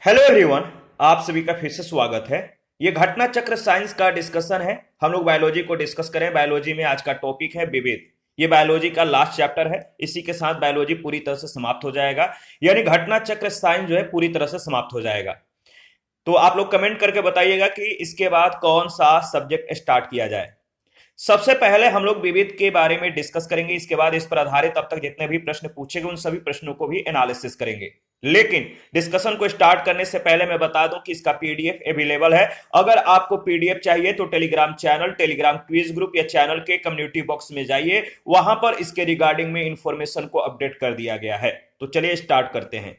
Hello everyone. आप सभी का फिर से स्वागत है। ये घटना चक्र साइंस का डिस्कशन है। हम लोग बायोलॉजी को डिस्कस करें। बायोलॉजी में आज का टॉपिक है विविध। ये बायोलॉजी का लास्ट चैप्टर है। इसी के साथ बायोलॉजी पूरी तरह से समाप्त हो जाएगा, यानी घटना चक्र साइंस जो है पूरी तरह से समाप्त हो जाएगा। तो आप लोग कमेंट करके बताइएगा कि इसके बाद कौन सा सब्जेक्ट स्टार्ट किया जाए। सबसे पहले हम लोग विविध के बारे में डिस्कस करेंगे। इसके बाद इस पर आधारित अब तक जितने भी प्रश्न पूछे गए उन सभी प्रश्नों को भी एनालिसिस करेंगे। लेकिन डिस्कशन को स्टार्ट करने से पहले मैं बता दूं कि इसका पीडीएफ अवेलेबल है। अगर आपको पीडीएफ चाहिए तो Telegram channel, Telegram quiz group या चैनल के कम्युनिटी बॉक्स में जाइए, वहां पर इसके रिगार्डिंग में इंफॉर्मेशन को अपडेट कर दिया गया है। तो चलिए स्टार्ट करते हैं।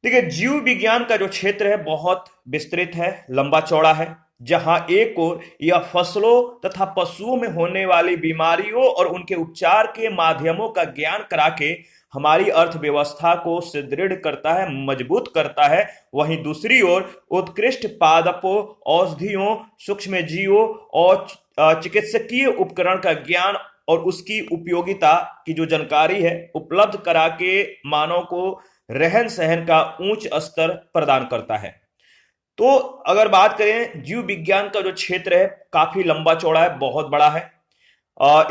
देखिए, जीव विज्ञान का जो क्षेत्र है बहुत विस्तृत है, लंबा चौड़ा है। जहां एक ओर यह फसलों तथा पशुओं में होने वाली बीमारियों और उनके उपचार के माध्यमों का ज्ञान करा के हमारी अर्थव्यवस्था को सुदृढ़ करता है, मजबूत करता है, वहीं दूसरी ओर उत्कृष्ट पादपों, औषधियों, सूक्ष्म जीवों और चिकित्सकीय उपकरण का ज्ञान और उसकी उपयोगिता की जो जानकारी है उपलब्ध करा के मानव को रहन सहन का उच्च स्तर प्रदान करता है। तो अगर बात करें जीव विज्ञान का जो क्षेत्र है काफी लंबा चौड़ा है, बहुत बड़ा है।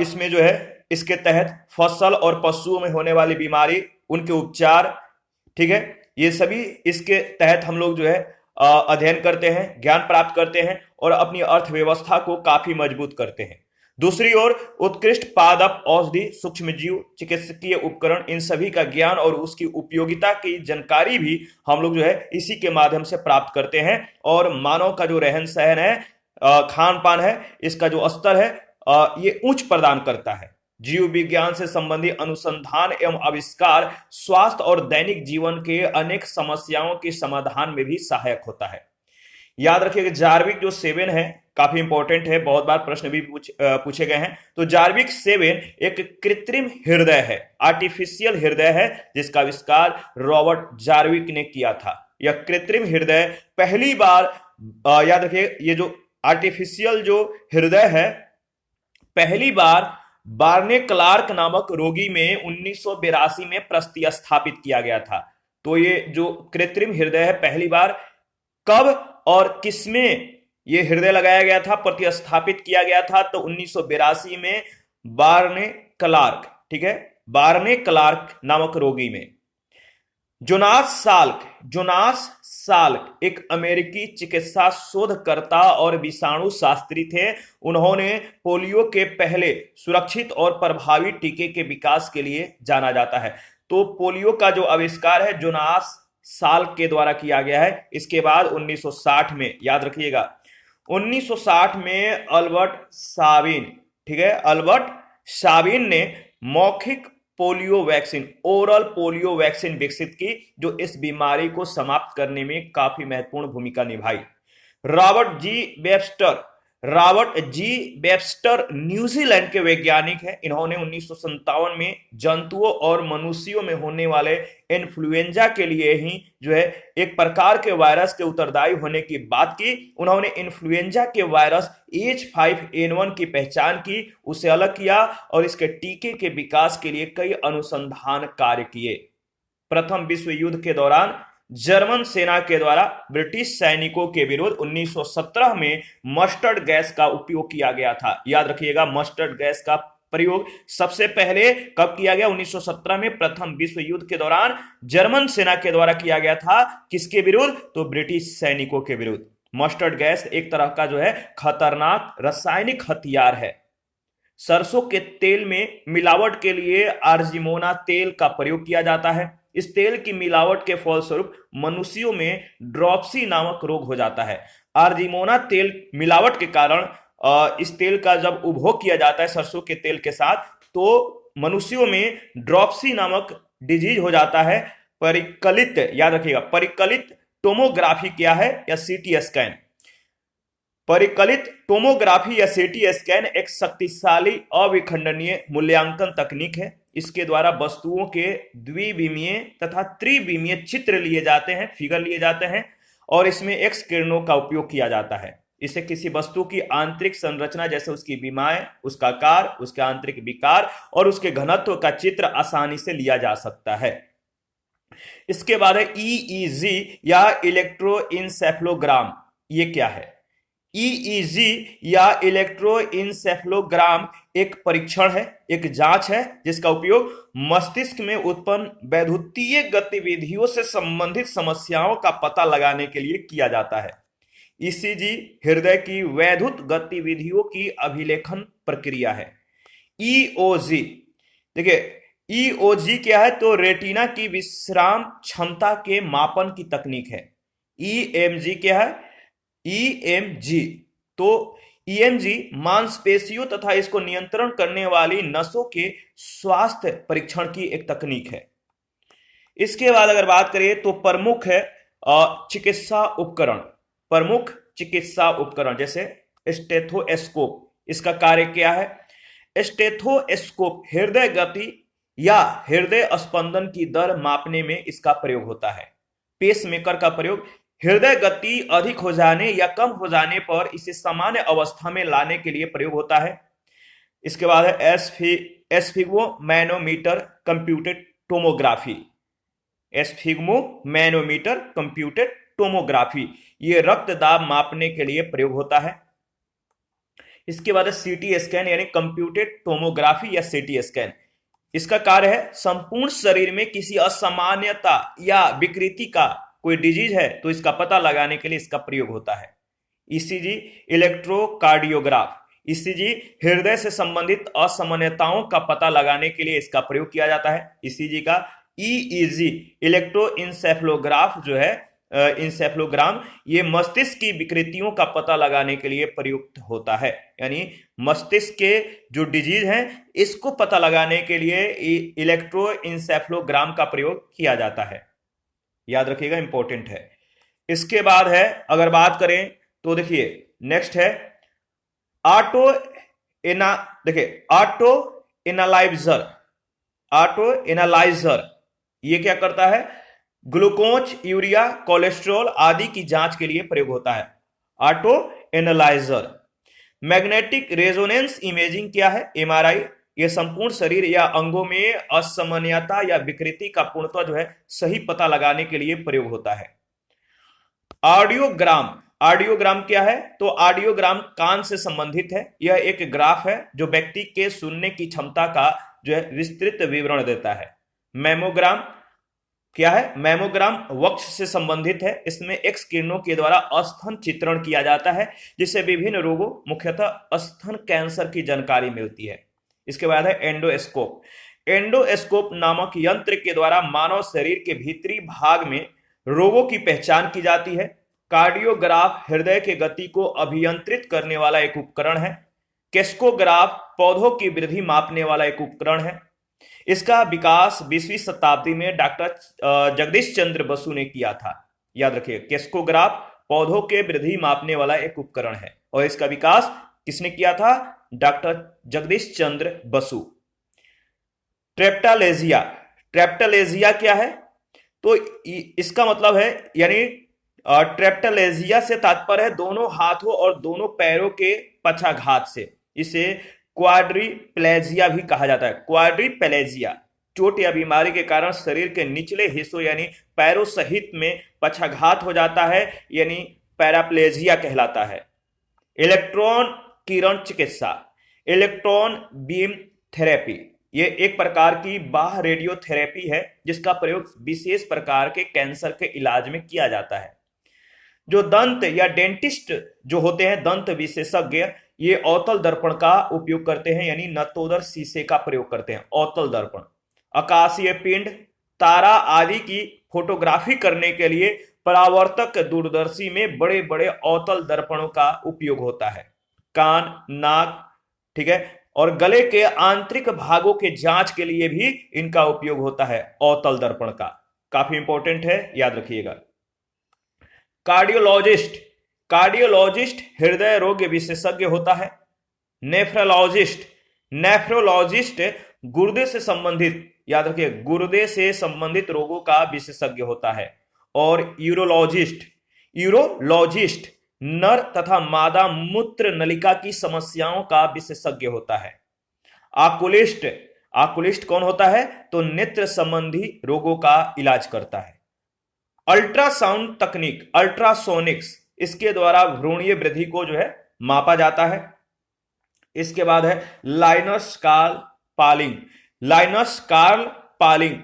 इसमें जो है इसके तहत फसल और पशुओं में होने वाली बीमारी, उनके उपचार, ठीक है, ये सभी इसके तहत हम लोग जो है अध्ययन करते हैं, ज्ञान प्राप्त करते हैं और अपनी अर्थव्यवस्था को काफी मजबूत करते हैं। दूसरी ओर उत्कृष्ट पादप, औषधि, सूक्ष्म जीव, चिकित्सकीय उपकरण, इन सभी का ज्ञान और उसकी उपयोगिता की जानकारी भी हम लोग जो है इसी के माध्यम से प्राप्त करते हैं और मानव का जो रहन सहन है, खान पान है, इसका जो स्तर है ये उच्च प्रदान करता है। जीव विज्ञान से संबंधित अनुसंधान एवं आविष्कार स्वास्थ्य और दैनिक जीवन के अनेक समस्याओं के समाधान में भी सहायक होता है। याद रखिएगा, जार्विक जो सेवन है काफी इंपॉर्टेंट है, बहुत बार प्रश्न भी पूछे गए हैं। तो जार्विक सेवन एक कृत्रिम हृदय है, आर्टिफिशियल हृदय है, जिसका आविष्कार रॉबर्ट जार्विक ने किया था। यह कृत्रिम हृदय पहली बार याद रखिए, ये जो आर्टिफिशियल जो हृदय है पहली बार बार्ने क्लार्क नामक रोगी में 1982 में प्रतिस्थापित किया गया था। तो ये जो कृत्रिम हृदय है पहली बार कब और किसमें ये हृदय लगाया गया था, प्रतिस्थापित किया गया था, तो 1982 में बार्ने क्लार्क, ठीक है, बार्ने क्लार्क नामक रोगी में। जोनास साल्क एक अमेरिकी चिकित्सा शोधकर्ता और विषाणु शास्त्री थे। उन्होंने पोलियो के पहले सुरक्षित और प्रभावी टीके के विकास के लिए जाना जाता है। तो पोलियो का जो आविष्कार है जोनास साल्क के द्वारा किया गया है। इसके बाद 1960 में, याद रखिएगा, 1960 में अल्बर्ट साबिन, ठीक है, अल्बर्ट साबिन ने मौखिक polio vaccine, oral polio vaccine विकसित की, जो इस बीमारी को समाप्त करने में काफी महत्वपूर्ण भूमिका निभाई। रॉबर्ट जी वेबस्टर न्यूजीलैंड के वैज्ञानिक हैं। इन्होंने 1957 में जंतुओं और मनुष्यों में होने वाले इन्फ्लुएंजा के लिए ही जो है एक प्रकार के वायरस के उत्तरदायी होने की बात की। उन्होंने इन्फ्लुएंजा के वायरस H5N1 की पहचान की, उसे अलग किया और इसके टीके के विकास के लिए कई अनुसंधान कार्य किए। प्रथम विश्व युद्ध के दौरान जर्मन सेना के द्वारा ब्रिटिश सैनिकों के विरुद्ध 1917 में मस्टर्ड गैस का उपयोग किया गया था। याद रखिएगा, मस्टर्ड गैस का प्रयोग सबसे पहले कब किया गया? 1917 में प्रथम विश्व युद्ध के दौरान जर्मन सेना के द्वारा किया गया था। किसके विरुद्ध? तो ब्रिटिश सैनिकों के विरुद्ध। मस्टर्ड गैस एक तरह का जो है खतरनाक रासायनिक हथियार है। सरसों के तेल में मिलावट के लिए आर्जिमोना तेल का प्रयोग किया जाता है। इस तेल की मिलावट के फलस्वरूप मनुष्यों में ड्रॉप्सी नामक रोग हो जाता है। आर्जिमोना तेल मिलावट के कारण इस तेल का जब उपभोग किया जाता है सरसों के तेल के साथ, तो मनुष्यों में ड्रॉप्सी नामक डिजीज हो जाता है। परिकलित, याद रखिएगा, परिकलित टोमोग्राफी क्या है? या सीटी स्कैन। परिकलित टोमोग्राफी या सीटी स्कैन एक शक्तिशाली अविखंडनीय मूल्यांकन तकनीक है। इसके द्वारा वस्तुओं के द्विविमीय तथा त्रिविमीय चित्र लिए जाते हैं, फिगर लिए जाते हैं, और इसमें एक्स किरणों का उपयोग किया जाता है। इससे किसी वस्तु की आंतरिक संरचना जैसे उसकी विमाएं, उसका आकार, उसके आंतरिक विकार और उसके घनत्व का चित्र आसानी से लिया जा सकता है। इसके बाद है ईईजी या इलेक्ट्रोइंसेफलोग्राम। ये क्या है? ईईजी या इलेक्ट्रोइंसेफलोग्राम एक परीक्षण है, एक जांच है जिसका उपयोग मस्तिष्क में उत्पन्न वैद्युतीय गतिविधियों से संबंधित समस्याओं का पता लगाने के लिए किया जाता है। ईसीजी हृदय की वैद्युत गतिविधियों की अभिलेखन प्रक्रिया है। ईओजी, देखिए ईओजी क्या है? तो रेटिना की विश्राम क्षमता के मापन की तकनीक है। ईएमजी क्या है? ईएमजी तो ईएमजी मांसपेशियों तथा इसको नियंत्रण करने वाली नसों के स्वास्थ्य परीक्षण की एक तकनीक है। इसके बाद अगर बात करें तो प्रमुख है चिकित्सा उपकरण। प्रमुख चिकित्सा उपकरण जैसे स्टेथोस्कोप, इसका कार्य क्या है? स्टेथोस्कोप हृदय गति या हृदय स्पंदन की दर मापने में इसका प्रयोग होता है। पेसमेकर का प्रयोग हृदय गति अधिक हो जाने या कम हो जाने पर इसे सामान्य अवस्था में लाने के लिए प्रयोग होता है। इसके बाद है एस्फिग्मोमैनोमीटर कंप्यूटेड टोमोग्राफी। एस्फिग्मोमैनोमीटर कंप्यूटेड टोमोग्राफी ये रक्त दाब मापने के लिए प्रयोग होता है। इसके बाद है सीटी स्कैन यानी कंप्यूटेड टोमोग्राफी या सीटी स्कैन। इसका कार्य है संपूर्ण शरीर में किसी असामान्यता या विकृति का कोई डिजीज है तो इसका पता लगाने के लिए इसका प्रयोग होता है। ईसीजी इलेक्ट्रोकार्डियोग्राफ, ईसीजी हृदय से संबंधित असामान्यताओं का पता लगाने के लिए इसका प्रयोग किया जाता है। ईसीजी का ईईजी इलेक्ट्रोइंसेफलोग्राफ जो है इंसेफलोग्राम ये मस्तिष्क की विकृतियों का पता लगाने के लिए प्रयुक्त होता है, यानी मस्तिष्क के जो डिजीज हैं इसको पता लगाने के लिए इलेक्ट्रोइंसेफलोग्राम का प्रयोग किया जाता है। याद रखिएगा, इंपॉर्टेंट है। इसके बाद है अगर बात करें तो देखिए नेक्स्ट है ऑटो एनालाइजर। ऑटो एनालाइजर ये क्या करता है? ग्लूकोज, यूरिया, कोलेस्ट्रॉल आदि की जांच के लिए प्रयोग होता है। Auto analyser. Magnetic resonance imaging क्या है? एमआरआई ये संपूर्ण शरीर या अंगों में असामान्यता या विकृति का पूर्णतः जो है सही पता लगाने के लिए प्रयोग होता है। ऑडियोग्राम। ऑडियोग्राम क्या है? तो ऑडियोग्राम कान से संबंधित है। यह एक ग्राफ है जो व्यक्ति के सुनने की क्षमता का जो है विस्तृत विवरण देता है। मेमोग्राम क्या है? मेमोग्राम वक्ष से संबंधित है। इसमें एक्स किरणों के द्वारा स्तन चित्रण किया जाता है जिससे विभिन्न रोगों मुख्यतः स्तन कैंसर की जानकारी मिलती है। इसके बाद है एंडोस्कोप। एंडोस्कोप नामक यंत्र के द्वारा मानव शरीर के भीतरी भाग में रोगों की पहचान की जाती है। कार्डियोग्राफ हृदय के गति को अभियंत्रित करने वाला एक उपकरण है। केस्कोग्राफ पौधों की वृद्धि मापने वाला एक उपकरण है। इसका विकास 20वीं शताब्दी में डॉक्टर जगदीश चंद्र बसु ने किया था। याद रखिए, केस्कोग्राफ पौधों के वृद्धि मापने वाला एक उपकरण है और इसका विकास किसने किया था? डॉक्टर जगदीश चंद्र बसु। ट्रेप्टालेजिया। ट्रेप्टालेजिया क्या है? तो इसका मतलब है यानी ट्रेप्टालेजिया से तात्पर्य है दोनों हाथों और दोनों पैरों के पक्षाघात से। इसे क्वाड्रीप्लेजिया भी कहा जाता है। क्वाड्रीप्लेजिया चोट या बीमारी के कारण शरीर के निचले हिस्सों यानी पैरों सहित में पक्षाघात हो जाता है, यानी पैराप्लेजिया कहलाता है। इलेक्ट्रॉन किरण चिकित्सा। इलेक्ट्रॉन बीम थेरेपी ये एक प्रकार की बाह्य रेडियोथेरेपी है जिसका प्रयोग विशेष प्रकार के कैंसर के इलाज में किया जाता है। जो दंत या डेंटिस्ट जो होते हैं, दंत विशेषज्ञ, ये अवतल दर्पण का उपयोग करते हैं, यानी नतोदर शीशे का प्रयोग करते हैं। अवतल दर्पण। आकाशीय पिंड, तारा आदि की फोटोग्राफी करने के लिए परावर्तक दूरदर्शी में बड़े बड़े अवतल दर्पणों का उपयोग होता है। कान, नाक, ठीक है, और गले के आंतरिक भागों के जांच के लिए भी इनका उपयोग होता है अवतल दर्पण का। काफी इंपॉर्टेंट है, याद रखिएगा। कार्डियोलॉजिस्ट। कार्डियोलॉजिस्ट हृदय रोग विशेषज्ञ होता है। नेफ्रोलॉजिस्ट। नेफ्रोलॉजिस्ट गुर्दे से संबंधित, याद रखिए, गुर्दे से संबंधित रोगों का विशेषज्ञ होता है। और यूरोलॉजिस्ट। यूरोलॉजिस्ट नर तथा मादा मूत्र नलिका की समस्याओं का विशेषज्ञ होता है। आकुलिस्ट। आकुलिस्ट कौन होता है? तो नेत्र संबंधी रोगों का इलाज करता है। अल्ट्रासाउंड तकनीक, अल्ट्रासोनिक्स, इसके द्वारा भ्रूणीय वृद्धि को जो है मापा जाता है। इसके बाद है lines Karl Paling. Lines Karl Paling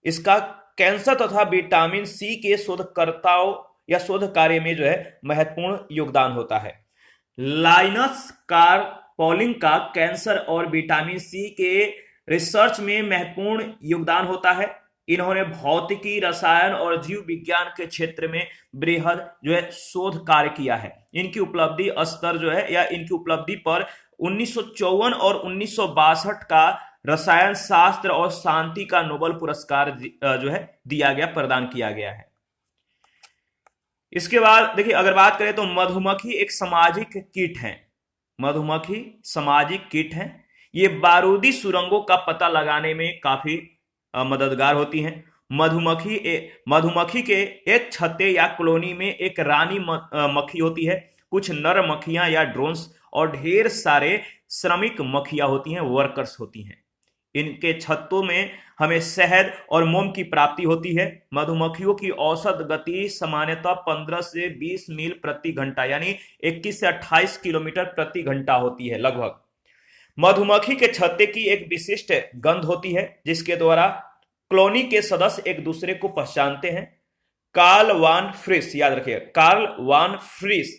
इसका कैंसर तथा विटामिन सी के शोधकर्ताओं या शोध कार्य में जो है महत्वपूर्ण योगदान होता है। लाइनस कार्ल पॉलिंग का कैंसर और विटामिन सी के रिसर्च में महत्वपूर्ण योगदान होता है। इन्होंने भौतिकी, रसायन और जीव विज्ञान के क्षेत्र में बृहद जो है शोध कार्य किया है। इनकी उपलब्धि स्तर जो है या इनकी उपलब्धि पर 1954 और 1962 का रसायन शास्त्र और शांति का नोबेल पुरस्कार जो है दिया गया, प्रदान किया गया है। इसके बाद देखिए, अगर बात करें तो मधुमक्खी एक सामाजिक कीट है। मधुमक्खी सामाजिक कीट है। ये बारूदी सुरंगों का पता लगाने में काफी मददगार होती हैं। मधुमक्खी के एक छत्ते या कॉलोनी में एक रानी मक्खी होती है, कुछ नर मक्खियां या ड्रोन्स और ढेर सारे श्रमिक मक्खियां होती हैं, वर्कर्स होती हैं। इनके छत्तों में हमें शहद और मोम की प्राप्ति होती है। मधुमक्खियों की औसत गति सामान्यतः 15 से 20 मील प्रति घंटा यानी 21 से 28 किलोमीटर प्रति घंटा होती है लगभग। मधुमक्खी के छत्ते की एक विशिष्ट गंध होती है जिसके द्वारा कॉलोनी के सदस्य एक दूसरे को पहचानते हैं। कार्ल वान फ्रिस, याद रखिए, कार्ल वान फ्रिस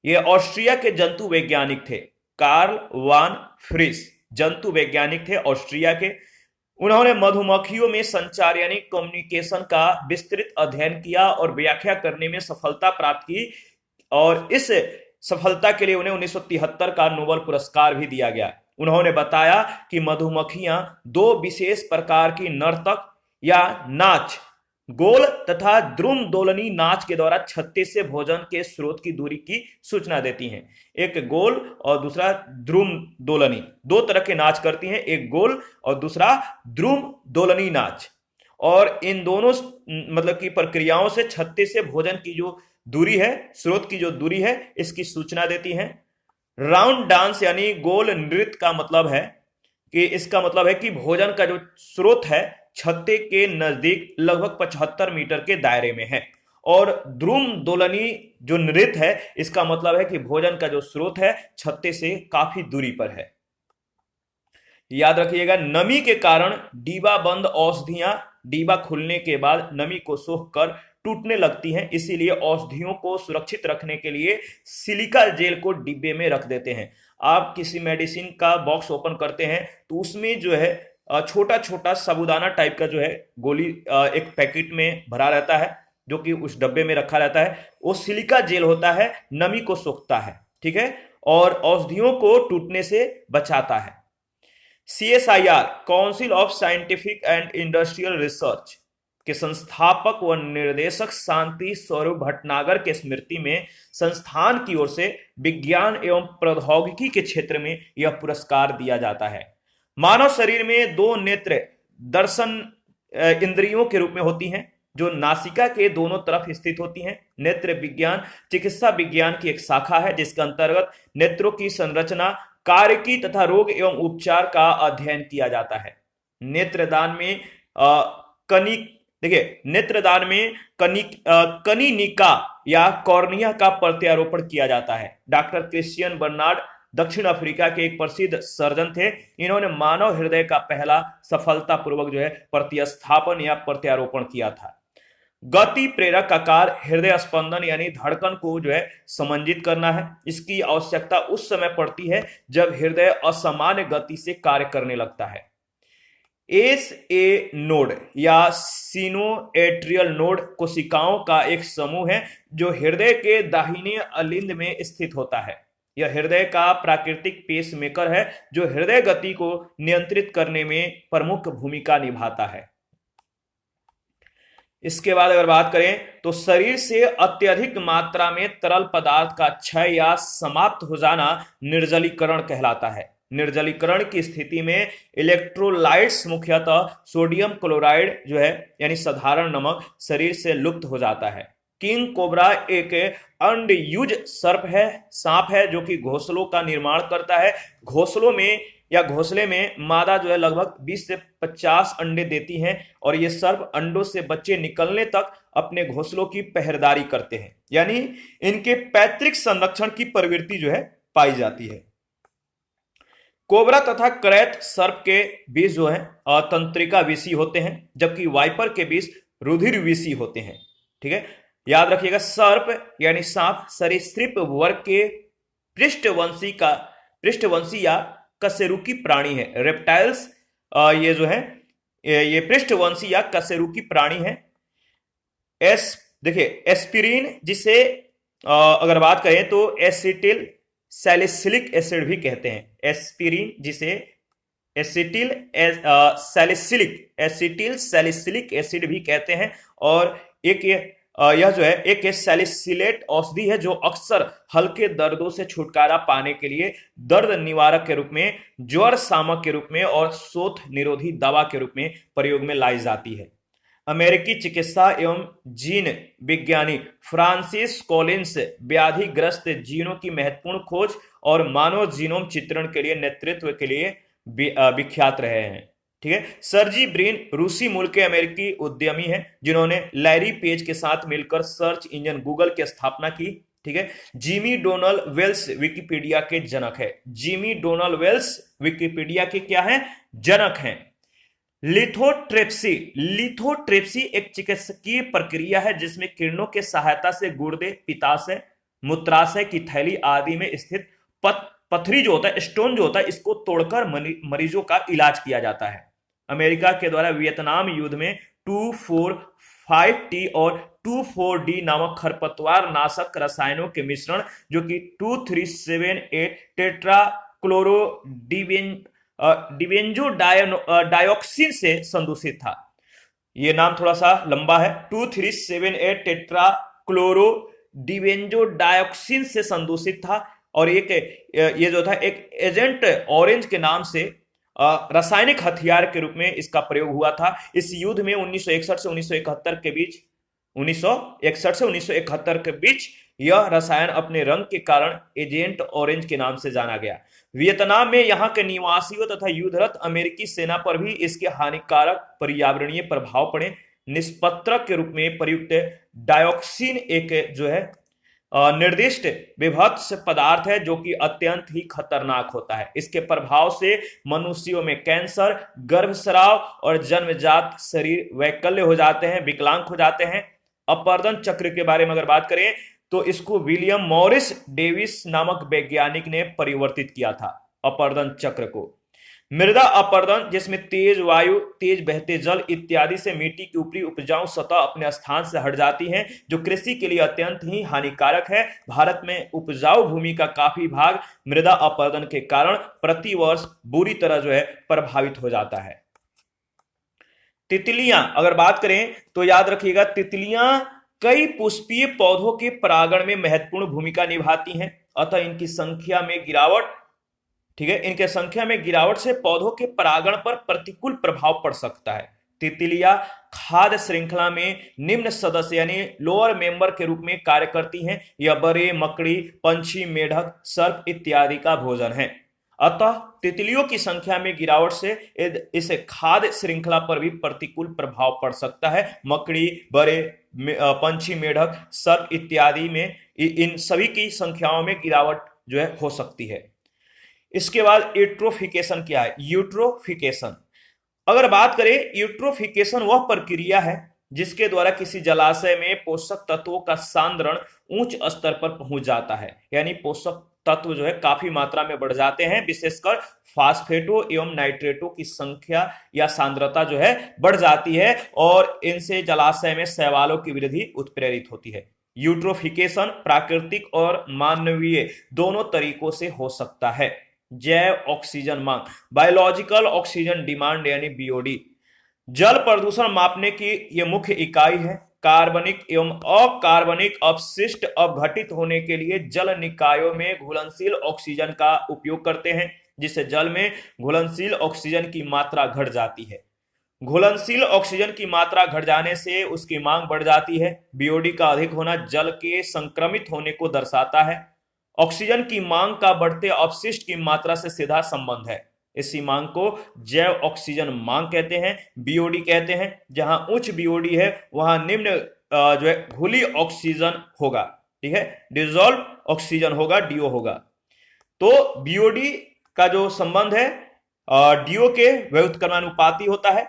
ये ऑस्ट्रिया के जंतु वैज्ञानिक थे। कार्ल वान फ्रिस जंतु वैज्ञानिक थे ऑस्ट्रिया के। उन्होंने मधुमक्खियों में संचार यानी कम्युनिकेशन का विस्तृत अध्ययन किया और व्याख्या करने में सफलता प्राप्त की, और इस सफलता के लिए उन्हें 1973 का नोबेल पुरस्कार भी दिया गया। उन्होंने बताया कि मधुमक्खियां दो विशेष प्रकार की नर्तक या नाच, गोल तथा द्रुम दोलनी नाच के द्वारा छत्ते से भोजन के स्रोत की दूरी की सूचना देती हैं। एक गोल और दूसरा द्रुम दोलनी, दो तरह के नाच करती हैं, एक गोल और दूसरा द्रुम दोलनी नाच। और इन दोनों मतलब की प्रक्रियाओं से छत्ते से भोजन की जो दूरी है, स्रोत की जो दूरी है, इसकी सूचना देती हैं। राउंड डांस यानी गोल नृत्य का मतलब है कि इसका मतलब है कि भोजन का जो स्रोत है छत्ते के नजदीक लगभग 75 मीटर के दायरे में है, और द्रुम दोलनी जो नृत्य है इसका मतलब है कि भोजन का जो स्रोत है छत्ते से काफी दूरी पर है। याद रखिएगा, नमी के कारण डिब्बा बंद औषधियां डिब्बा खुलने के बाद नमी को सोख कर टूटने लगती हैं, इसीलिए औषधियों को सुरक्षित रखने के लिए सिलिका जेल को डिब्बे में रख देते हैं। आप किसी मेडिसिन का बॉक्स ओपन करते हैं तो उसमें जो है छोटा छोटा साबूदाना टाइप का जो है गोली एक पैकेट में भरा रहता है, जो कि उस डब्बे में रखा रहता है। वो सिलिका जेल होता है, नमी को सोखता है, ठीक है, और औषधियों को टूटने से बचाता है। CSIR council of scientific and industrial research के संस्थापक व निर्देशक शांति स्वरूप भटनागर के स्मृति में संस्थान की ओर से विज्ञान एवं प्रौद्योगिकी के क्षेत्र में यह पुरस्कार दिया जाता है। मानव शरीर में दो नेत्र दर्शन इंद्रियों के रूप में होती हैं, जो नासिका के दोनों तरफ स्थित होती हैं। नेत्र विज्ञान चिकित्सा विज्ञान की एक शाखा है जिसके अंतर्गत नेत्रों की संरचना, कार्य की तथा रोग एवं उपचार का अध्ययन किया जाता है। नेत्रदान में नेत्रदान में कनिनिका या कॉर्निया का प्रत्यारोपण किया जाता है। डॉक्टर क्रिश्चियन बर्नार्ड दक्षिण अफ्रीका के एक प्रसिद्ध सर्जन थे। इन्होंने मानव हृदय का पहला सफलतापूर्वक जो है प्रतिस्थापन या प्रत्यारोपण किया था। गति प्रेरक आकार हृदय स्पंदन यानी धड़कन को जो है समंजित करना है। इसकी आवश्यकता उस समय पड़ती है जब हृदय असामान्य गति से कार्य करने लगता है। SA नोड या सिनोएट्रियल नोड कोशिकाओं का एक समूह है जो हृदय के दाहिने अलिंद में स्थित होता है। यह हृदय का प्राकृतिक पेसमेकर है जो हृदय गति को नियंत्रित करने में प्रमुख भूमिका निभाता है। इसके बाद अगर बात करें तो शरीर से अत्यधिक मात्रा में तरल पदार्थ का क्षय या समाप्त हो जाना निर्जलीकरण कहलाता है। निर्जलीकरण की स्थिति में इलेक्ट्रोलाइट्स मुख्यतः सोडियम क्लोराइड जो है यानी साधारण नमक शरीर से लुप्त हो जाता है। किंग कोबरा एक अंडयुज सांप है जो कि घोंसलों का निर्माण करता है। घोंसलों में या घोंसले में मादा जो है लगभग 20 से 50 अंडे देती हैं और ये सर्प अंडों से बच्चे निकलने तक अपने घोंसलों की पहरेदारी करते हैं, यानी इनके पैतृक संरक्षण की प्रवृत्ति जो है पाई जाती है। कोबरा तथा करैत सर्प के बीज जो है तंत्रिका विषी होते हैं, जबकि वाइपर के बीज रुधिर विषी होते हैं। ठीक है, याद रखिएगा, सर्प यानी सांप सरीसृप वर्ग के पृष्ठवंशी या कशेरुकी प्राणी है। रेप्टाइल्स ये जो है ये पृष्ठवंशी या कशेरुकी प्राणी है। देखिए एस्पिरिन, जिसे अगर बात करें तो एसिटिल सैलिसिलिक एसिड भी कहते हैं। एस्पिरिन जिसे एसिटिल सैलिसिलिक एसिड भी कहते हैं, और यह जो है एक सैलिसिलेट औषधि है जो अक्सर हल्के दर्दों से छुटकारा पाने के लिए दर्द निवारक के रूप में, ज्वर शामक के रूप में और शोथ निरोधी दवा के रूप में प्रयोग में लाई जाती है। अमेरिकी चिकित्सा एवं जीन विज्ञानी फ्रांसिस कॉलिंस व्याधिग्रस्त जीनों की महत्वपूर्ण खोज और मानव जीनोम चित्रण के लिए नेतृत्व के लिए विख्यात रहे हैं। ठीक है, सर्जी ब्रिन रूसी मूल के अमेरिकी उद्यमी हैं जिन्होंने लैरी पेज के साथ मिलकर सर्च इंजन गूगल की स्थापना की। ठीक है, जिमी डोनाल्ड वेल्स विकिपीडिया के जनक है। जिमी डोनाल्ड वेल्स विकिपीडिया के क्या है? जनक हैं। लिथोट्रिप्सी एक चिकित्सकीय प्रक्रिया है जिसमें किरणों के सहायता से गुर्दे, पित्ताशय, मूत्राशय की थैली आदि में स्थित पथरी जो होता है, स्टोन जो होता है, इसको तोड़कर मरीजों का इलाज किया जाता है। अमेरिका के द्वारा वियतनाम युद्ध में 2,4,5-T और 2,4-D नामक खरपतवार नाशक रसायनों के मिश्रण जो कि 2,3,7,8 डिबेंजोडायोक्सिन से संदूषित था। यह नाम थोड़ा सा लंबा है। 2,3,7,8 टेट्राक्लोरोडिबेंजोडायोक्सिन से संदूषित था और ये जो था एक एजेंट ऑरेंज के नाम से रासायनिक हथियार के रूप में इसका प्रयोग हुआ था। इस युद्ध में 1961 से 1971 के बीच यह रसायन अपने रंग के कारण एजेंट ऑरेंज के नाम से जाना गया। वियतनाम में यहां के निवासियों तथा युद्धरत अमेरिकी सेना पर भी इसके हानिकारक पर्यावरणीय प्रभाव पड़े। निष्पत्रक के रूप में प्रयुक्त डायोक्सिन एक जो है निर्दिष्ट विभत्स पदार्थ है जो कि अत्यंत ही खतरनाक होता है। इसके प्रभाव से मनुष्यों में कैंसर, गर्भस्राव और जन्मजात शरीर वैकल्य हो जाते हैं, विकलांग हो जाते हैं। अपर्दन चक्र के बारे में अगर बात करें तो इसको विलियम मॉरिस डेविस नामक वैज्ञानिक ने परिवर्तित किया था। अपर्दन चक्र को मृदा अपर्दन, जिसमें तेज वायु, तेज बहते जल इत्यादि से मिट्टी की ऊपरी उपजाऊ सतह अपने स्थान से हट जाती है, जो कृषि के लिए अत्यंत ही हानिकारक है। भारत में उपजाऊ भूमि का काफी भाग मृदा अपर्दन के कारण प्रतिवर्ष बुरी तरह जो है प्रभावित हो जाता है। तितलियां अगर बात करें तो याद रखिएगा, तितलियां कई पुष्पीय पौधों के परागण में महत्वपूर्ण भूमिका निभाती हैं, अतः इनकी संख्या में गिरावट, ठीक है, इनके संख्या में गिरावट से पौधों के परागण पर प्रतिकूल प्रभाव पड़ सकता है। तितलियां खाद्य श्रृंखला में निम्न सदस्य यानी लोअर मेंबर के रूप में कार्य करती हैं। यह बड़े, मकड़ी, पंछी, मेढक, सर्प इत्यादि का भोजन है। अतः तितलियों की संख्या में गिरावट से इस खाद्य श्रृंखला पर भी प्रतिकूल प्रभाव पड़ सकता है। मकड़ी, बड़े, पंछी, मेढक, सर्प इत्यादि में इन सभी की संख्याओं में गिरावट जो है हो सकती है। इसके बाद यूट्रोफिकेशन क्या है? यूट्रोफिकेशन अगर बात करें, यूट्रोफिकेशन वह प्रक्रिया है जिसके द्वारा किसी जलाशय में पोषक तत्वों का सांद्रण उच्च स्तर पर पहुंच जाता है, यानी पोषक तत्व जो है काफी मात्रा में बढ़ जाते हैं। विशेषकर फास्फेटो एवं नाइट्रेटो की संख्या या सांद्रता जो है बढ़ जाती है और इनसे जलाशय में शैवालों की वृद्धि उत्प्रेरित होती है। यूट्रोफिकेशन प्राकृतिक और मानवीय दोनों तरीकों से हो सकता है। जैव ऑक्सीजन मांग, बायोलॉजिकल ऑक्सीजन डिमांड यानी बीओडी, जल प्रदूषण मापने की यह मुख्य इकाई है। कार्बनिक एवं अकार्बनिक अपशिष्ट अपघटित होने के लिए जल निकायों में घुलनशील ऑक्सीजन का उपयोग करते हैं, जिससे जल में घुलनशील ऑक्सीजन की मात्रा घट जाती है। घुलनशील ऑक्सीजन की मात्रा घट जाने से उसकी मांग बढ़ जाती है। बीओडी का अधिक होना जल के संक्रमित होने को दर्शाता है। ऑक्सीजन की मांग का बढ़ते अपशिष्ट की मात्रा से सीधा संबंध है। इस सीमांक को जैव ऑक्सीजन मांग कहते हैं, बीओडी कहते हैं। जहां उच्च बीओडी है वहां निम्न जो है घुली ऑक्सीजन होगा, ठीक है, डिजोल्व ऑक्सीजन होगा, डीओ होगा। तो बीओडी का जो संबंध है डीओ के व्युत्क्रमानुपाती होता है।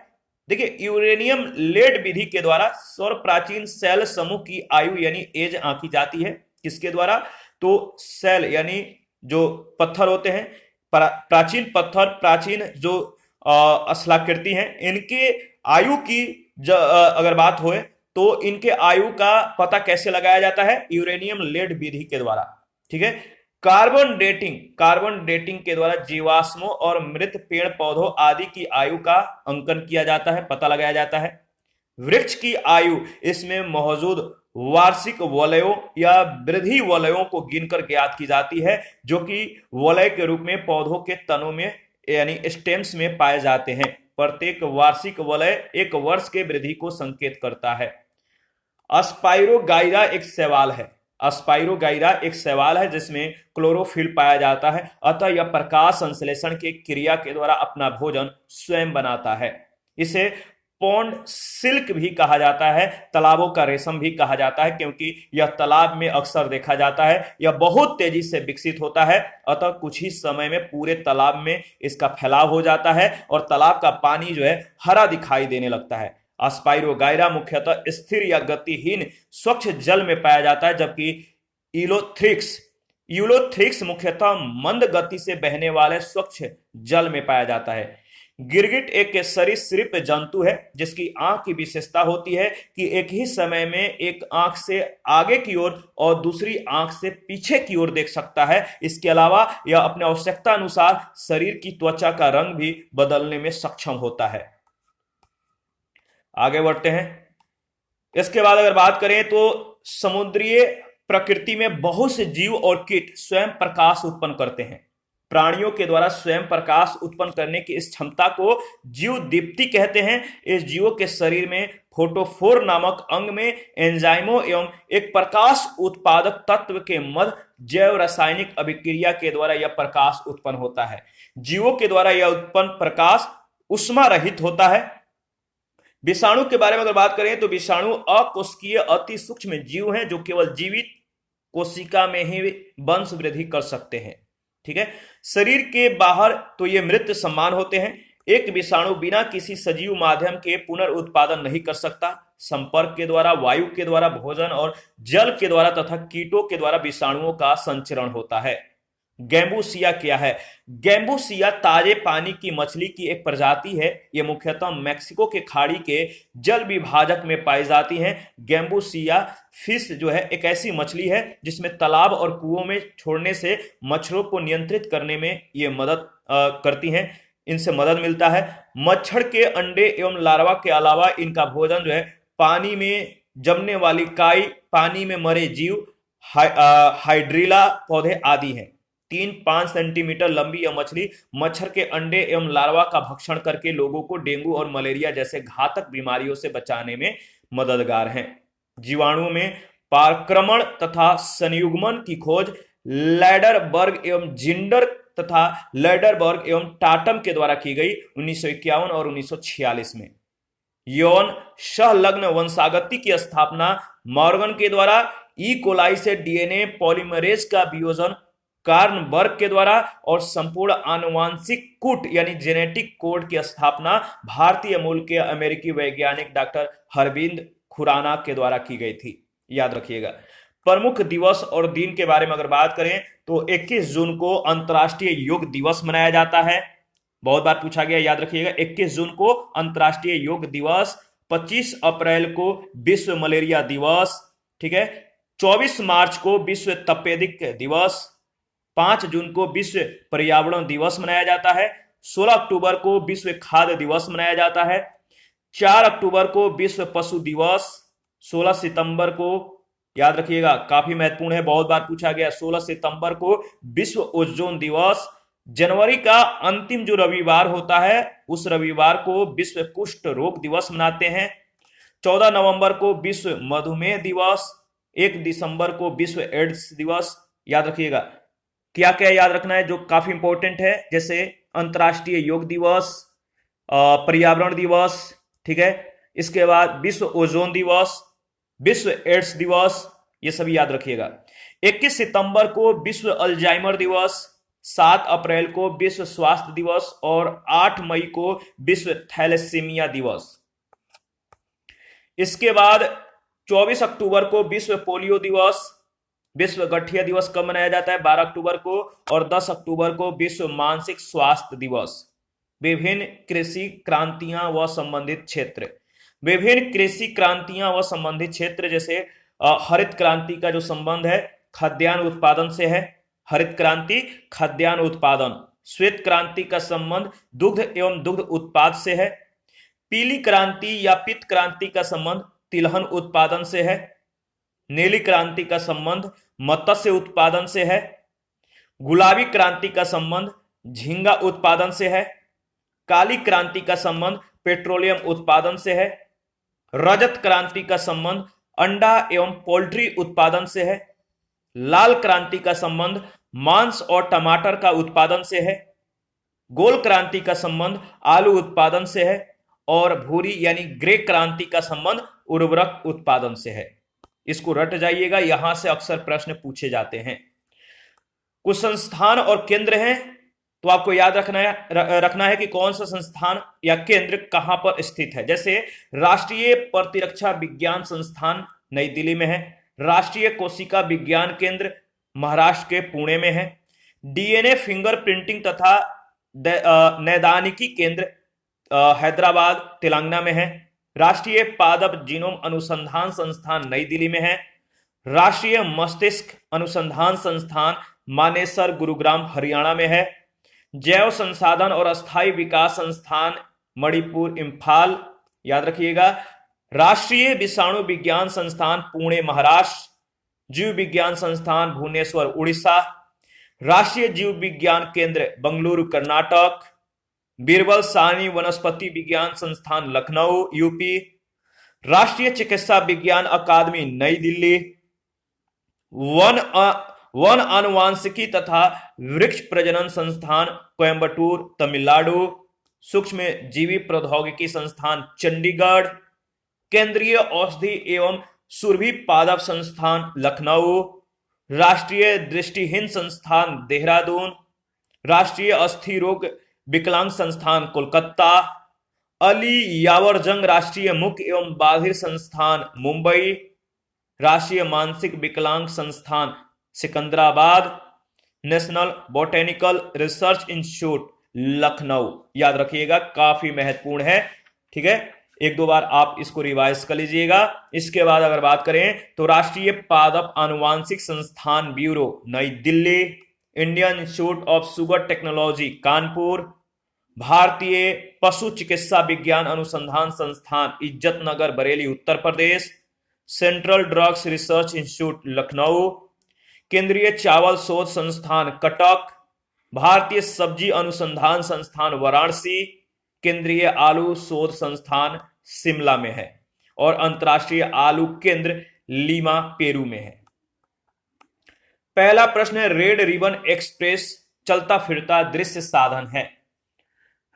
देखिए, यूरेनियम लेड विधि के द्वारा सौर प्राचीन सेल समूह की आयु यानी एज आंकी जाती है। किसके द्वारा? तो सेल यानी जो पत्थर होते हैं, प्राचीन पत्थर, प्राचीन जो स्थलाकृति हैं, इनके आयु की अगर बात हो तो इनके आयु का पता कैसे लगाया जाता है? यूरेनियम लेड विधि के द्वारा, ठीक है। कार्बन डेटिंग के द्वारा जीवाश्मों और मृत पेड़ पौधों आदि की आयु का अंकन किया जाता है, पता लगाया जाता है। वृक्ष की आयु इसमें मौजूद वार्षिक वलयों या वृद्धि वलयों को गिनकर ज्ञात की जाती है, जो कि वलय के रूप में पौधों के तनों में यानी स्टेम्स में पाए जाते हैं। प्रत्येक वार्षिक वलय एक वर्ष के वृद्धि को संकेत करता है। अस्पाइरोगाइरा एक शैवाल है जिसमें क्लोरोफिल पाया जाता है, अतः यह प्रकाश संश्लेषण की क्रिया के द्वारा अपना भोजन स्वयं बनाता है। इसे पॉन्ड सिल्क भी कहा जाता है, तालाबों का रेशम भी कहा जाता है, क्योंकि यह तालाब में अक्सर देखा जाता है। यह बहुत तेजी से विकसित होता है, अतः कुछ ही समय में पूरे तालाब में इसका फैलाव हो जाता है और तालाब का पानी जो है हरा दिखाई देने लगता है। अस्पाइरोगाइरा मुख्यतः स्थिर या गतिहीन स्वच्छ जल में पाया जाता है, जबकि यूलोथ्रिक्स मुख्यतः मंद गति से बहने वाले स्वच्छ जल में पाया जाता है। गिरगिट एक सरीसृप जंतु है जिसकी आंख की विशेषता होती है कि एक ही समय में एक आंख से आगे की ओर और दूसरी आंख से पीछे की ओर देख सकता है। इसके अलावा यह अपने आवश्यकता अनुसार शरीर की त्वचा का रंग भी बदलने में सक्षम होता है। आगे बढ़ते हैं। इसके बाद अगर बात करें तो समुद्रीय प्रकृति में बहुत से जीव और कीट स्वयं प्रकाश उत्पन्न करते हैं। प्राणियों के द्वारा स्वयं प्रकाश उत्पन्न करने की इस क्षमता को जीव दीप्ति कहते हैं। इस जीवों के शरीर में फोटोफोर नामक अंग में एंजाइमों एवं एक प्रकाश उत्पादक तत्व के मध्य जैव रासायनिक अभिक्रिया के द्वारा यह प्रकाश उत्पन्न होता है। जीवों के द्वारा यह उत्पन्न प्रकाश उष्मा रहित होता है। विषाणु के बारे में अगर बात करें तो विषाणु अकोशिकीय अति सूक्ष्म जीव हैं जो केवल जीवित कोशिका में ही वंश वृद्धि कर सकते हैं, ठीक है। शरीर के बाहर तो ये मृत समान होते हैं। एक विषाणु बिना किसी सजीव माध्यम के पुनर्उत्पादन नहीं कर सकता। संपर्क के द्वारा, वायु के द्वारा, भोजन और जल के द्वारा तथा कीटों के द्वारा विषाणुओं का संचरण होता है। गैम्बूसिया क्या है? गैम्बूसिया ताजे पानी की मछली की एक प्रजाति है। यह मुख्यतः मैक्सिको के खाड़ी के जल विभाजक में पाई जाती हैं। गैम्बूसिया फिश जो है एक ऐसी मछली है जिसमें तालाब और कुओं में छोड़ने से मच्छरों को नियंत्रित करने में ये मदद करती हैं, इनसे मदद मिलता है। मच्छर के अंडे एवं लार्वा के अलावा इनका भोजन जो है पानी में जमने वाली काई, पानी में मरे जीव, हाइड्रिला पौधे आदि हैं। 3-5 सेंटीमीटर लंबी यह मछली मच्छर के अंडे एवं लार्वा का भक्षण करके लोगों को डेंगू और मलेरिया जैसे घातक बीमारियों से बचाने में मददगार हैं। जीवाणुओं में पारक्रमण तथा संयुग्मन की खोज लैडरबर्ग एवं जिंडर तथा लैडरबर्ग एवं टाटम के द्वारा की गई 1951 और 1946 में। यौन सहलग्न वंशागति की स्थापना मॉर्गन के द्वारा, ई कोलाई से डीएनए पॉलीमरेज का वियोजन कार्नबर्ग के द्वारा और संपूर्ण आनुवांशिक कूट यानी जेनेटिक कोड की स्थापना भारतीय मूल के अमेरिकी वैज्ञानिक डॉक्टर हरविंद खुराना के द्वारा की गई थी। याद रखिएगा। प्रमुख दिवस और दिन के बारे में अगर बात करें तो 21 जून को अंतर्राष्ट्रीय योग दिवस मनाया जाता है। बहुत बार पूछा गया, याद रखिएगा। 21 जून को अंतर्राष्ट्रीय योग दिवस, 25 अप्रैल को विश्व मलेरिया दिवस, ठीक है। 24 मार्च को विश्व तपेदिक दिवस, 5 जून को विश्व पर्यावरण दिवस मनाया जाता है। 16 अक्टूबर को विश्व खाद्य दिवस मनाया जाता है। 4 अक्टूबर को विश्व पशु दिवस। 16 सितंबर को, याद रखिएगा, काफी महत्वपूर्ण है, बहुत बार पूछा गया, 16 सितंबर को विश्व ओजोन दिवस। जनवरी का अंतिम जो रविवार होता है उस रविवार को विश्व कुष्ठ रोग दिवस मनाते हैं। 14 नवंबर को विश्व मधुमेह दिवस। 1 दिसंबर को विश्व एड्स दिवस। याद रखिएगा। क्या क्या याद रखना है जो काफी इंपॉर्टेंट है, जैसे अंतर्राष्ट्रीय योग दिवस, पर्यावरण दिवस, ठीक है। इसके बाद विश्व ओजोन दिवस, विश्व एड्स दिवस, ये सभी याद रखिएगा। 21 सितंबर को विश्व अल्जाइमर दिवस, 7 अप्रैल को विश्व स्वास्थ्य दिवस और 8 मई को विश्व थैलेसीमिया दिवस। इसके बाद 24 अक्टूबर को विश्व पोलियो दिवस, विश्व गठिया दिवस कब मनाया जाता है? 12 अक्टूबर को, और 10 अक्टूबर को विश्व मानसिक स्वास्थ्य दिवस। विभिन्न कृषि क्रांतियां व संबंधित क्षेत्र, विभिन्न कृषि क्रांतियां व संबंधित क्षेत्र, जैसे हरित क्रांति का जो संबंध है खाद्यान्न उत्पादन से है, हरित क्रांति खाद्यान्न उत्पादन। श्वेत क्रांति का संबंध दुग्ध एवं दुग्ध उत्पाद से है। पीली क्रांति या पीत क्रांति का संबंध तिलहन उत्पादन से है। नीली क्रांति का संबंध मत्स्य उत्पादन से है। गुलाबी क्रांति का संबंध झींगा उत्पादन से है। काली क्रांति का संबंध पेट्रोलियम उत्पादन से है। रजत क्रांति का संबंध अंडा एवं पोल्ट्री उत्पादन से है। लाल क्रांति का संबंध मांस और टमाटर का उत्पादन से है। गोल क्रांति का संबंध आलू उत्पादन से है। और भूरी यानी ग्रे क्रांति का संबंध उर्वरक उत्पादन से है। इसको रट जाइएगा, यहां से अक्सर प्रश्न पूछे जाते हैं। कुछ संस्थान और केंद्र हैं, तो आपको याद रखना है कि कौन सा संस्थान या केंद्र कहां पर स्थित है। जैसे राष्ट्रीय प्रतिरक्षा विज्ञान संस्थान नई दिल्ली में है। राष्ट्रीय कोशिका विज्ञान केंद्र महाराष्ट्र के पुणे में है। डीएनए फिंगरप्रिंटिंग तथा नैदानिकी केंद्र हैदराबाद तेलंगाना में है। राष्ट्रीय पादप जीनोम अनुसंधान संस्थान नई दिल्ली में है। राष्ट्रीय मस्तिष्क अनुसंधान संस्थान मानेसर गुरुग्राम हरियाणा में है। जैव संसाधन और अस्थायी विकास संस्थान मणिपुर इम्फाल, याद रखिएगा। राष्ट्रीय विषाणु विज्ञान संस्थान पुणे महाराष्ट्र। जीव विज्ञान संस्थान भुवनेश्वर उड़ीसा। राष्ट्रीय जीव विज्ञान केंद्र बंगलुरु कर्नाटक। बीरबल साहनी वनस्पति विज्ञान संस्थान लखनऊ यूपी। राष्ट्रीय चिकित्सा विज्ञान अकादमी नई दिल्ली। वन आनुवांशिकी तथा वृक्ष प्रजनन संस्थान कोयंबटूर तमिलनाडु। सूक्ष्म जीवी प्रौद्योगिकी संस्थान चंडीगढ़। केंद्रीय औषधि एवं सुरभि पादप संस्थान लखनऊ। राष्ट्रीय दृष्टिहीन संस्थान देहरादून। राष्ट्रीय अस्थि रोग विकलांग संस्थान कोलकाता। अली यावर जंग राष्ट्रीय मुख एवं बाधिर संस्थान मुंबई। राष्ट्रीय मानसिक विकलांग संस्थान Secunderabad. National botanical research institute Lucknow, याद रखिएगा, काफी महत्वपूर्ण है। ठीक है, एक दो बार आप इसको रिवाइज कर लीजिएगा। इसके बाद अगर बात करें तो राष्ट्रीय पादप आनुवांशिक संस्थान ब्यूरो नई Delhi. Indian institute of sugar technology Kanpur. भारतीय पशु चिकित्सा विज्ञान अनुसंधान संस्थान Izzatnagar Bareilly Uttar Pradesh. Central drugs research institute Lucknow. केंद्रीय चावल शोध संस्थान कटक। भारतीय सब्जी अनुसंधान संस्थान वाराणसी। केंद्रीय आलू शोध संस्थान शिमला में है। और अंतर्राष्ट्रीय आलू केंद्र लीमा पेरू में है। पहला प्रश्न है, रेड रिबन एक्सप्रेस चलता फिरता दृश्य साधन है।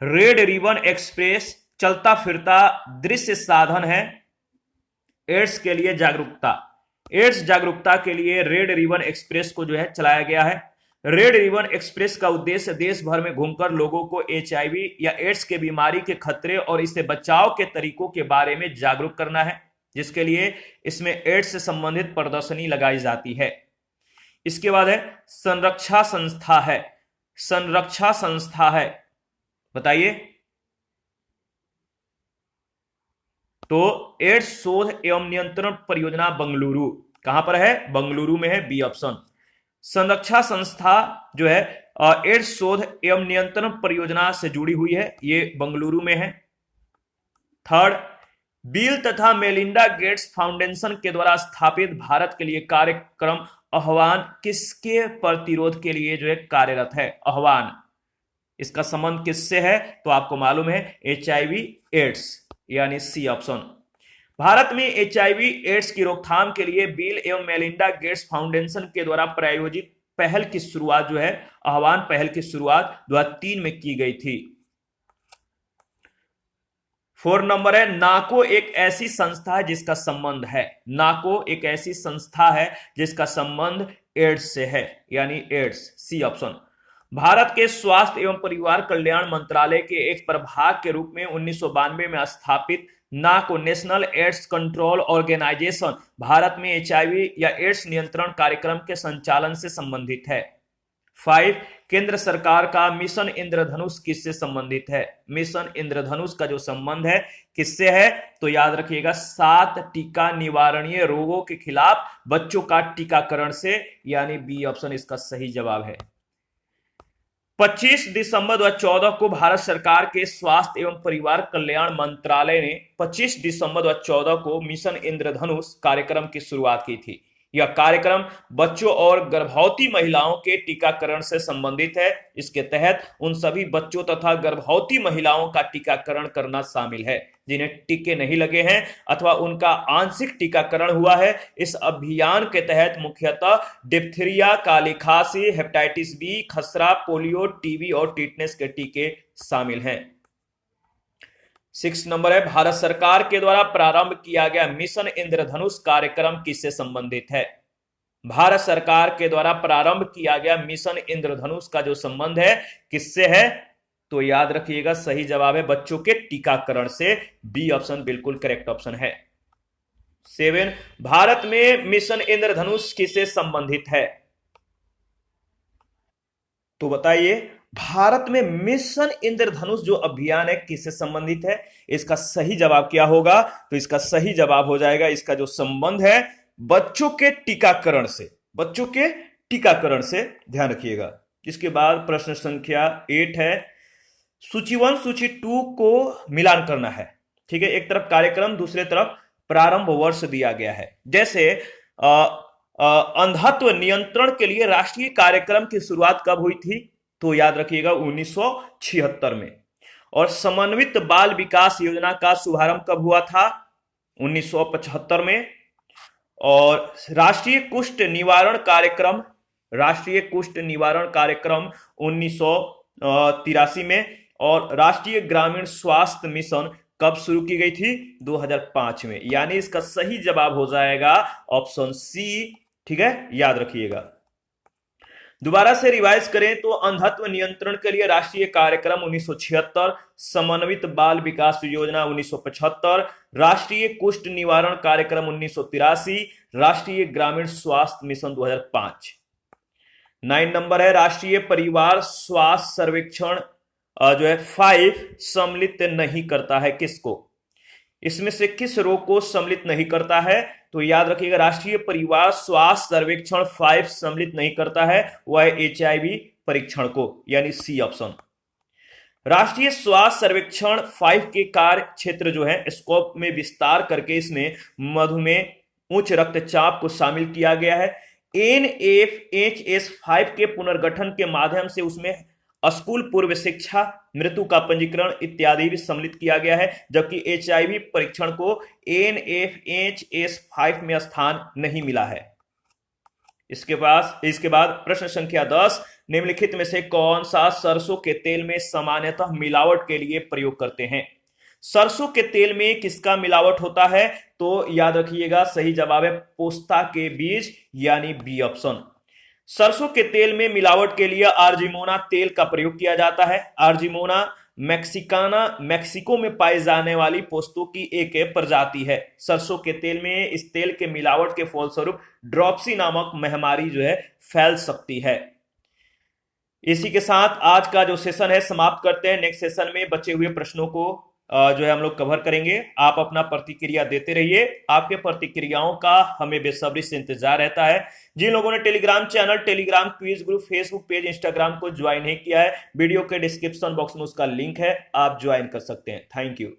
रेड रिबन एक्सप्रेस चलता फिरता दृश्य साधन है एड्स के लिए जागरूकता। एड्स जागरूकता के लिए रेड रिबन एक्सप्रेस को जो है चलाया गया है। रेड रिबन एक्सप्रेस का उद्देश्य देश भर में घूमकर लोगों को एचआईवी या एड्स के बीमारी के खतरे और इससे बचाव के तरीकों के बारे में जागरूक करना है, जिसके लिए इसमें एड्स से संबंधित प्रदर्शनी लगाई जाती है। इसके बाद है संरक्षा संस्था है। संरक्षा संस्था है, बताइए। तो एड्स शोध एवं नियंत्रण परियोजना बंगलुरु, कहां पर है? बंगलुरु में है, बी ऑप्शन। संरक्षा संस्था जो है एड्स शोध एवं नियंत्रण परियोजना से जुड़ी हुई है, ये बंगलुरु में है। थर्ड, बिल तथा मेलिंडा गेट्स फाउंडेशन के द्वारा स्थापित भारत के लिए कार्यक्रम आह्वान किसके प्रतिरोध के लिए जो है कार्यरत है? आह्वान, इसका संबंध किससे है? तो आपको मालूम है एचआईवी एड्स, यानी सी ऑप्शन। भारत में एचआईवी एड्स की रोकथाम के लिए बिल एवं मेलिंडा गेट्स फाउंडेशन के द्वारा प्रायोजित पहल की शुरुआत जो है, आह्वान पहल की शुरुआत 2003 में की गई थी। 4 नंबर है, नाको एक ऐसी संस्था है जिसका संबंध है, नाको एक ऐसी संस्था है जिसका संबंध एड्स से है, यानी एड्स, सी ऑप्शन। भारत के स्वास्थ्य एवं परिवार कल्याण मंत्रालय के एक प्रभाग के रूप में 1992 में स्थापित NACO, national AIDS control organisation, Bharat में एचआईवी या एड्स नियंत्रण कार्यक्रम के संचालन से संबंधित है। 5, केंद्र सरकार का मिशन इंद्रधनुष किससे संबंधित है? मिशन इंद्रधनुष का जो संबंध है किससे है, तो याद रखिएगा 7 टीका निवारणीय रोगों के खिलाफ बच्चों का टीकाकरण से, यानी बी ऑप्शन इसका सही जवाब है। 25 दिसंबर 2014 को भारत सरकार के स्वास्थ्य एवं परिवार कल्याण मंत्रालय ने 25 दिसंबर 2014 को मिशन इंद्रधनुष कार्यक्रम की शुरुआत की थी। यह कार्यक्रम बच्चों और गर्भवती महिलाओं के टीकाकरण से संबंधित है। इसके तहत उन सभी बच्चों तथा गर्भवती महिलाओं का टीकाकरण करना शामिल है जिन्हें टीके नहीं लगे हैं अथवा उनका आंशिक टीकाकरण हुआ है। इस अभियान के तहत मुख्यतः डिप्थीरिया, काली खांसी, हेपेटाइटिस बी, खसरा, पोलियो, टीबी और टिटनेस के टीके शामिल हैं। 6 नंबर है, भारत सरकार के द्वारा प्रारंभ किया गया मिशन इंद्रधनुष कार्यक्रम किससे संबंधित है? भारत सरकार के द्वारा प्रारंभ किया गया मिशन इंद्रधनुष का जो संबंध है किससे है, तो याद रखिएगा सही जवाब है बच्चों के टीकाकरण से, बी ऑप्शन बिल्कुल करेक्ट ऑप्शन है। 7, भारत में मिशन इंद्रधनुष किससे संबंधित है? तो बताइए, भारत में मिशन इंद्रधनुष जो अभियान है किससे संबंधित है? इसका सही जवाब क्या होगा? तो इसका सही जवाब हो जाएगा, इसका जो संबंध है बच्चों के टीकाकरण से, बच्चों के टीकाकरण से, ध्यान रखिएगा। इसके बाद प्रश्न संख्या 8 है, सूची 1 सूची 2 को मिलान करना है। ठीक है, एक तरफ कार्यक्रम, दूसरे तरफ प्रारंभ वर्ष दिया गया है। जैसे अंधत्व नियंत्रण के लिए राष्ट्रीय कार्यक्रम की शुरुआत कब हुई थी? तो याद रखिएगा 1976 में। और समन्वित बाल विकास योजना का शुभारंभ कब हुआ था? 1975 में। और राष्ट्रीय कुष्ठ निवारण कार्यक्रम, राष्ट्रीय कुष्ठ निवारण कार्यक्रम 1983 में। और राष्ट्रीय ग्रामीण स्वास्थ्य मिशन कब शुरू की गई थी? 2005 में। यानी इसका सही जवाब हो जाएगा ऑप्शन सी। ठीक है, याद रखिएगा। दोबारा से रिवाइज करें तो अंधत्व नियंत्रण के लिए राष्ट्रीय कार्यक्रम 1976, समन्वित बाल विकास योजना 1975, राष्ट्रीय कुष्ठ निवारण कार्यक्रम 1983, राष्ट्रीय ग्रामीण स्वास्थ्य मिशन 2005। 9 नंबर है, राष्ट्रीय परिवार स्वास्थ्य सर्वेक्षण जो है 5 सम्मिलित नहीं करता है किसको? इसमें से किस रोग को सम्मिलित नहीं करता है? तो याद रखिएगा राष्ट्रीय परिवार स्वास्थ्य सर्वेक्षण 5 सम्मिलित नहीं करता है, वह एचआईवी परीक्षण को, यानी सी ऑप्शन। राष्ट्रीय स्वास्थ्य सर्वेक्षण 5 के कार्य क्षेत्र जो है स्कोप में विस्तार करके इसमें मधुमेह, उच्च रक्तचाप को शामिल किया गया है। NFHS 5 के पुनर्गठन के माध्यम से उसमें स्कूल पूर्व शिक्षा, मृत्यु का पंजीकरण इत्यादि भी सम्मिलित किया गया है, जबकि एचआईवी परीक्षण को NFHS 5 में स्थान नहीं मिला है। इसके बाद प्रश्न संख्या 10, निम्नलिखित में से कौन सा सरसों के तेल में सामान्यतः मिलावट के लिए प्रयोग करते हैं? सरसों के तेल में किसका मिलावट होता है? तो याद रखिएगा सही जवाब है पोस्ता के बीज, यानी बी ऑप्शन। सरसों के तेल में मिलावट के लिए आर्जिमोना तेल का प्रयोग किया जाता है। आर्जिमोना मैक्सिकाना मैक्सिको में पाई जाने वाली पोस्तों की एक प्रजाति है। सरसों के तेल में इस तेल के मिलावट के फलस्वरूप ड्रॉप्सी नामक महामारी जो है फैल सकती है। इसी के साथ आज का जो सेशन है समाप्त करते हैं। नेक्स्ट सेशन में बचे हुए प्रश्नों को जो है हम लोग कवर करेंगे। आप अपना प्रतिक्रिया देते रहिए, आपके प्रतिक्रियाओं का हमें बेसब्री से इंतजार रहता है। जिन लोगों ने Telegram channel, Telegram quiz group, Facebook page, Instagram को ज्वाइन नहीं किया है, वीडियो के डिस्क्रिप्शन बॉक्स में उसका लिंक है, आप ज्वाइन कर सकते हैं। Thank you.